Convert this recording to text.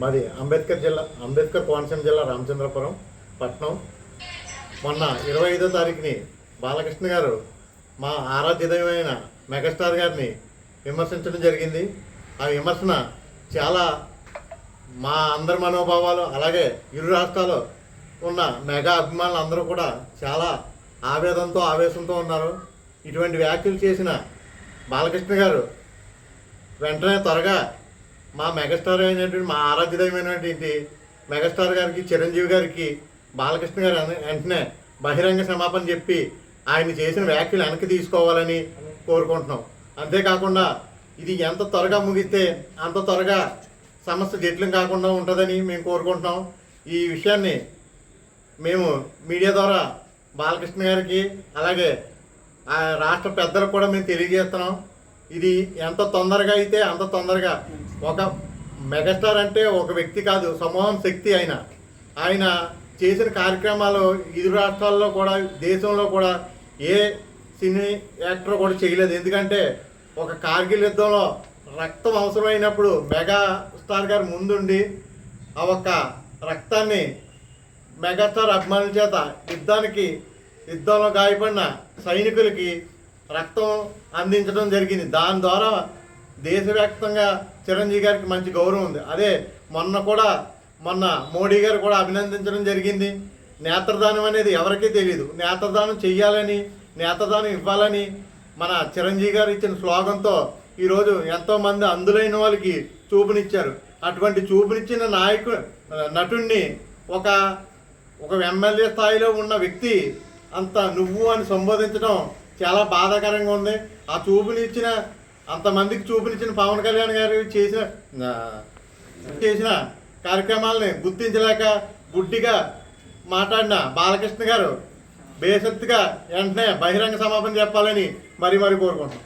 మాది అంబేద్కర్ కోనసీమ జిల్లా రామచంద్రపురం పట్నం. మొన్న 25వ తారీఖుని బాలకృష్ణ గారు మా ఆరాధ్యదైవమైన మెగాస్టార్ గారిని విమర్శించడం జరిగింది. ఆ విమర్శన చాలా మా అందరి మనోభావాలు, అలాగే ఇరు రాష్ట్రాల్లో ఉన్న మెగా అభిమానులు అందరూ కూడా చాలా ఆవేదనతో ఆవేశంతో ఉన్నారు. ఇటువంటి వ్యాఖ్యలు చేసిన బాలకృష్ణ గారు వెంటనే త్వరగా మా మెగాస్టార్ అయినటువంటి మా ఆరాధ్యదైనటువంటి మెగాస్టార్ గారికి, చిరంజీవి గారికి బాలకృష్ణ గారు వెంటనే బహిరంగ క్షమాపణ చెప్పి ఆయన చేసిన వ్యాఖ్యలు వెనక్కి తీసుకోవాలని కోరుకుంటున్నాం. అంతేకాకుండా ఇది ఎంత త్వరగా ముగిస్తే అంత త్వరగా సమస్య జటిలం కాకుండా ఉంటుందని మేము కోరుకుంటున్నాం. ఈ విషయాన్ని మేము మీడియా ద్వారా బాలకృష్ణ గారికి, అలాగే ఆ రాష్ట్ర పెద్దలకు కూడా మేము తెలియజేస్తున్నాం. ఇది ఎంత తొందరగా అయితే అంత తొందరగా, ఒక మెగాస్టార్ అంటే ఒక వ్యక్తి కాదు, సమూహం శక్తి. ఆయన చేసిన కార్యక్రమాలు ఇరు రాష్ట్రాల్లో కూడా, దేశంలో కూడా ఏ సినీ యాక్టర్ కూడా చేయలేదు. ఎందుకంటే ఒక కార్గిల్ యుద్ధంలో రక్తం అవసరమైనప్పుడు మెగా స్టార్ గారు ముందుండి ఆ ఒక్క రక్తాన్ని మెగాస్టార్ అభిమానుల చేత యుద్ధంలో గాయపడిన సైనికులకి రక్తం అందించడం జరిగింది. దాని ద్వారా దేశవ్యాప్తంగా చిరంజీవి గారికి మంచి గౌరవం ఉంది. అదే మొన్న మోడీ గారు కూడా అభినందించడం జరిగింది. నేత్రదానం అనేది ఎవరికీ తెలియదు. నేత్రదానం చెయ్యాలని, నేత్రదానం ఇవ్వాలని మన చిరంజీవి గారు ఇచ్చిన స్లోగన్తో ఈరోజు ఎంతోమంది అందులైన వాళ్ళకి చూపునిచ్చారు. అటువంటి చూపునిచ్చిన నటుడిని ఒక ఎమ్మెల్యే స్థాయిలో ఉన్న వ్యక్తి అంత నువ్వు అని సంబోధించడం చాలా బాధాకరంగా ఉంది. ఆ అంతమందికి చూపునిచ్చిన పవన్ కళ్యాణ్ గారు చేసిన కార్యక్రమాలని గుర్తించలేక గుడ్డిగా మాట్లాడిన బాలకృష్ణ గారు బేసత్తుగా వెంటనే బహిరంగ క్షమాపణ చెప్పాలని మరీ కోరుకుంటున్నాం.